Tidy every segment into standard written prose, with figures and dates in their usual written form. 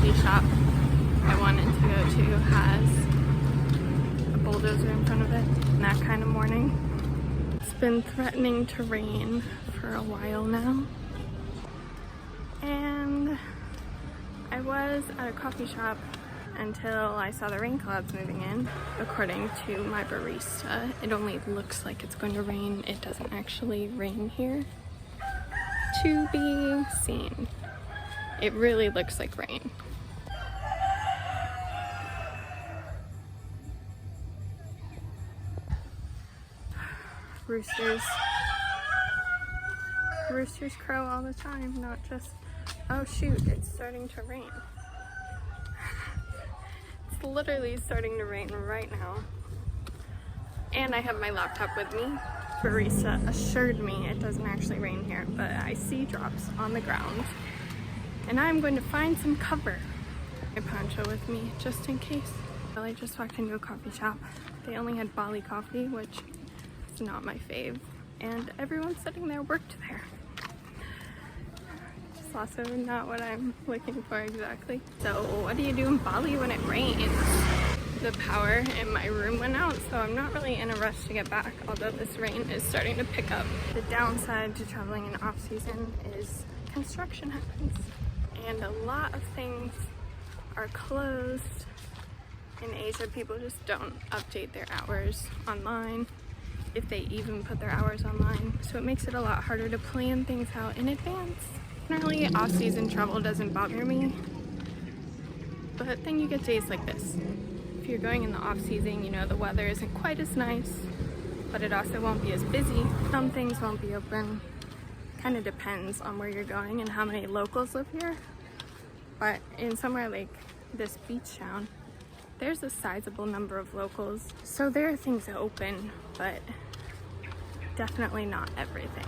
coffee shop I wanted to go to has a bulldozer in front of it. And that kind of morning. It's been threatening to rain for a while now. And I was at a coffee shop until I saw the rain clouds moving in. According to my barista, it only looks like it's going to rain. It doesn't actually rain here. To be seen. It really looks like rain. Roosters crow all the time, not just, oh shoot, it's starting to rain. It's literally starting to rain right now. And I have my laptop with me. Barista assured me it doesn't actually rain here, but I see drops on the ground. And I'm going to find some cover. My poncho with me, just in case. Well, I just walked into a coffee shop. They only had Bali coffee, which is not my fave. And everyone sitting there worked there. It's also not what I'm looking for exactly. So what do you do in Bali when it rains? The power in my room went out, so I'm not really in a rush to get back, although this rain is starting to pick up. The downside to traveling in off-season is construction happens, and a lot of things are closed. In Asia, people just don't update their hours online, if they even put their hours online, so it makes it a lot harder to plan things out in advance. Generally, off-season travel doesn't bother me, but then you get days like this. If you're going in the off-season, you know the weather isn't quite as nice, but it also won't be as busy. Some things won't be open. Kind of depends on where you're going and how many locals live here. But in somewhere like this beach town, there's a sizable number of locals. So there are things open, but definitely not everything.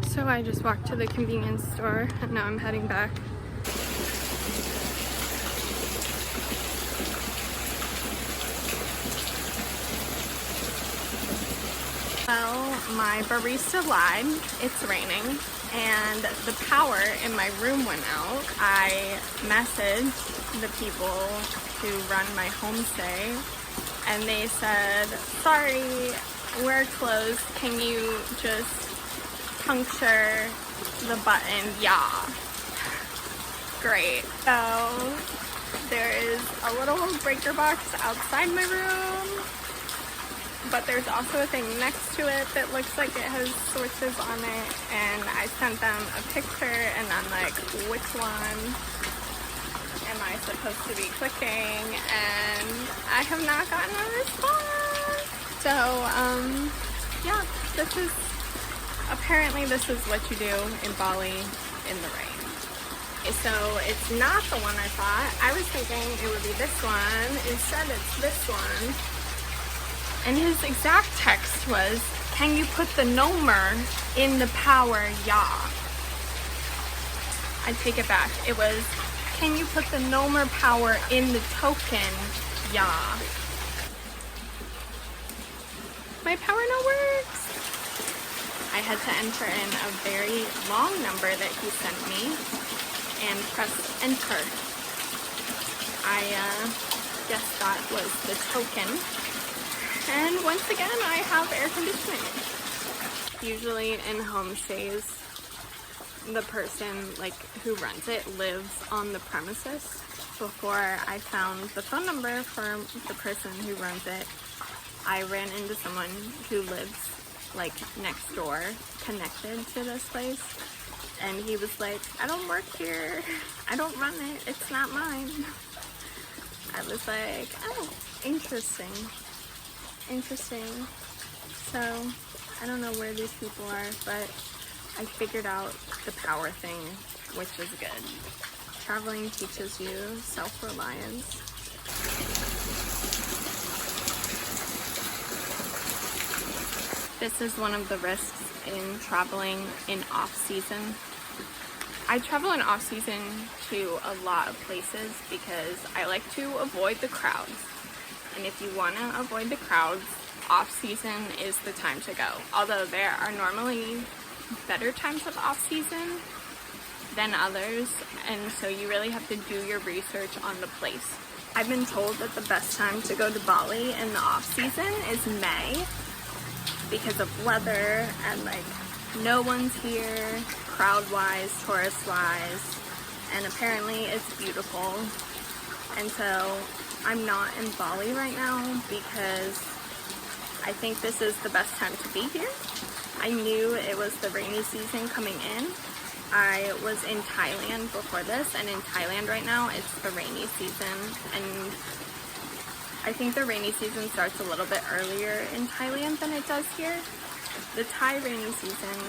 So I just walked to the convenience store and now I'm heading back. Well, my barista lied. It's raining and the power in my room went out. I messaged the people who run my homestay and they said, sorry, we're closed. Can you just puncture the button? Yeah. Great. So there is a little breaker box outside my room. But there's also a thing next to it that looks like it has switches on it, and I sent them a picture and I'm like, which one am I supposed to be clicking? And I have not gotten a response. So yeah, apparently this is what you do in Bali in the rain. So it's not the one I thought. I was thinking it would be this one. Instead it's this one. And his exact text was, can you put the nomer in the power? Yeah. I take it back. It was, can you put the nomer power in the token? Yeah. My power no works. I had to enter in a very long number that he sent me and press enter. I guess that was the token. And once again, I have air conditioning. Usually in homestays, the person who runs it lives on the premises. Before I found the phone number for the person who runs it, I ran into someone who lives next door, connected to this place. And he was like, I don't work here. I don't run it. It's not mine. I was like, oh, interesting. So I don't know where these people are, but I figured out the power thing, which is good. Traveling teaches you self-reliance. This is one of the risks in traveling in off-season. I travel in off-season to a lot of places because I like to avoid the crowds. And if you want to avoid the crowds, off-season is the time to go. Although there are normally better times of off-season, than others, and so you really have to do your research on the place. I've been told that the best time to go to Bali in the off season is May because of weather and like no one's here, crowd-wise, tourist-wise, and apparently it's beautiful. And so I'm not in Bali right now because I think this is the best time to be here. I knew it was the rainy season coming in. I was in Thailand before this, and in Thailand right now it's the rainy season, and I think the rainy season starts a little bit earlier in Thailand than it does here. The Thai rainy season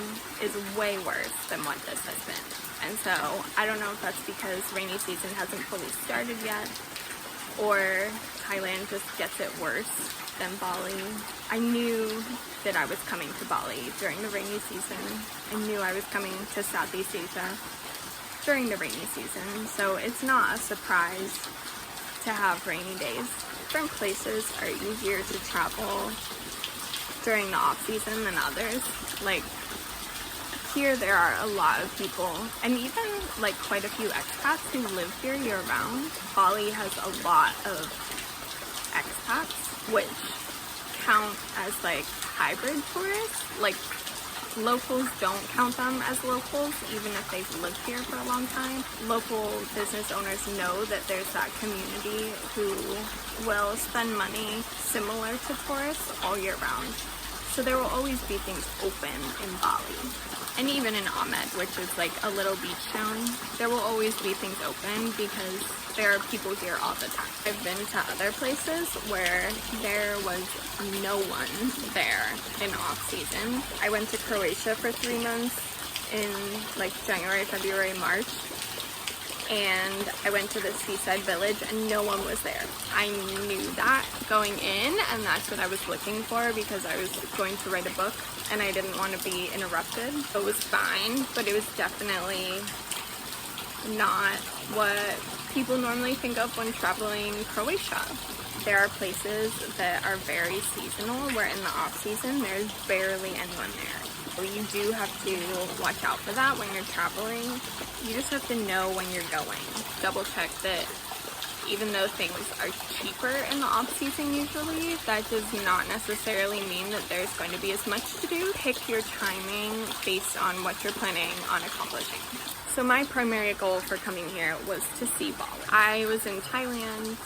is way worse than what this has been, and so I don't know if that's because rainy season hasn't fully started yet, or Thailand just gets it worse than Bali. I knew that I was coming to Bali during the rainy season. I knew I was coming to Southeast Asia during the rainy season, so it's not a surprise to have rainy days. Different places are easier to travel during the off season than others. Like here there are a lot of people, and even like quite a few expats who live here year round. Bali has a lot of expats, which count as like hybrid tourists. Like locals don't count them as locals even if they've lived here for a long time. Local business owners know that there's that community who will spend money similar to tourists all year round. So there will always be things open in Bali. And even in Ahmed, which is like a little beach town, there will always be things open because there are people here all the time. I've been to other places where there was no one there in off season. I went to Croatia for 3 months in like January, February, March. And I went to the seaside village and no one was there. I knew that going in, and that's what I was looking for because I was going to write a book and I didn't want to be interrupted. So it was fine, but it was definitely not what people normally think of when traveling Croatia. There are places that are very seasonal where in the off season there's barely anyone there. So you do have to watch out for that when you're traveling. You just have to know when you're going. Double check that even though things are cheaper in the off season usually, that does not necessarily mean that there's going to be as much to do. Pick your timing based on what you're planning on accomplishing. So my primary goal for coming here was to see Bali. I was in Thailand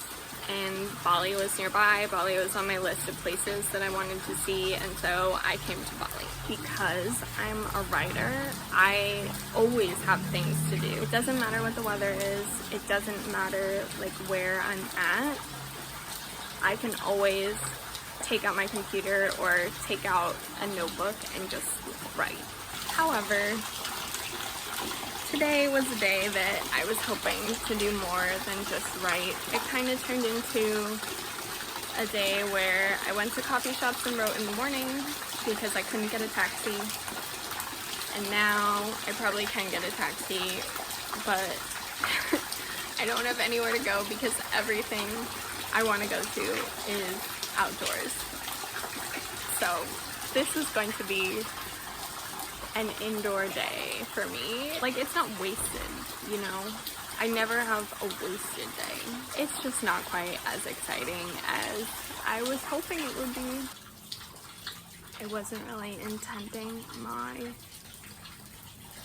and Bali was nearby. Bali was on my list of places that I wanted to see, and so I came to Bali. Because I'm a writer, I always have things to do. It doesn't matter what the weather is. It doesn't matter like where I'm at. I can always take out my computer or take out a notebook and just write. However, today was a day that I was hoping to do more than just write. It kind of turned into a day where I went to coffee shops and wrote in the morning because I couldn't get a taxi. And now I probably can get a taxi, but I don't have anywhere to go because everything I want to go to is outdoors. So this is going to be an indoor day for me. Like, it's not wasted, you know? I never have a wasted day. It's just not quite as exciting as I was hoping it would be. I wasn't really intending my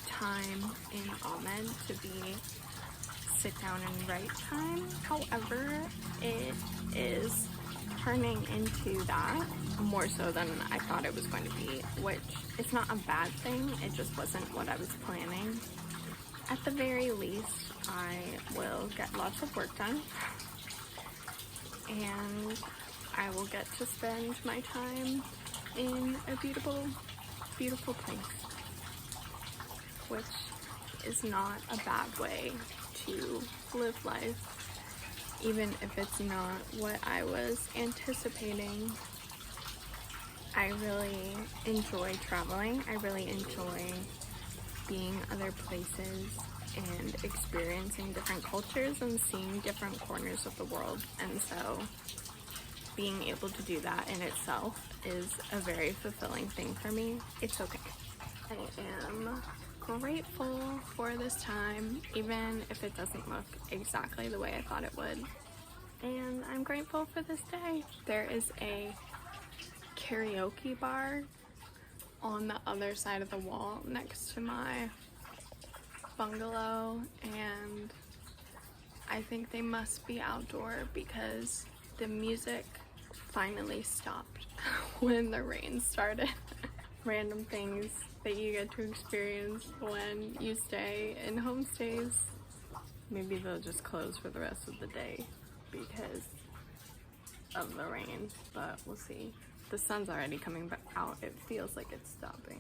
time in Ahmed to be sit down and write time. However, it is turning into that more so than I thought it was going to be, which is not a bad thing. It just wasn't what I was planning. At the very least, I will get lots of work done and I will get to spend my time in a beautiful, beautiful place, which is not a bad way to live life. Even if it's not what I was anticipating. I really enjoy traveling. I really enjoy being other places and experiencing different cultures and seeing different corners of the world. And so being able to do that in itself is a very fulfilling thing for me. It's okay. I am grateful for this time, even if it doesn't look exactly the way I thought it would. And I'm grateful for this day. There is a karaoke bar on the other side of the wall next to my bungalow, and I think they must be outdoor because the music finally stopped when the rain started. Random things that you get to experience when you stay in homestays. Maybe they'll just close for the rest of the day because of the rain, but we'll see. The sun's already coming back out. It feels like it's stopping.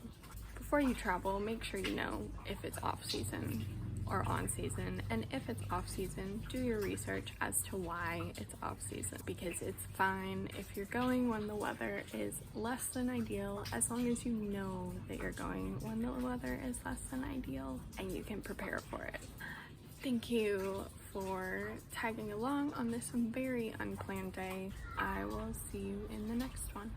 Before you travel, make sure you know if it's off season or on season, and if it's off season, do your research as to why it's off season, because it's fine if you're going when the weather is less than ideal, as long as you know that you're going when the weather is less than ideal and you can prepare for it. Thank you for tagging along on this very unplanned day. I will see you in the next one.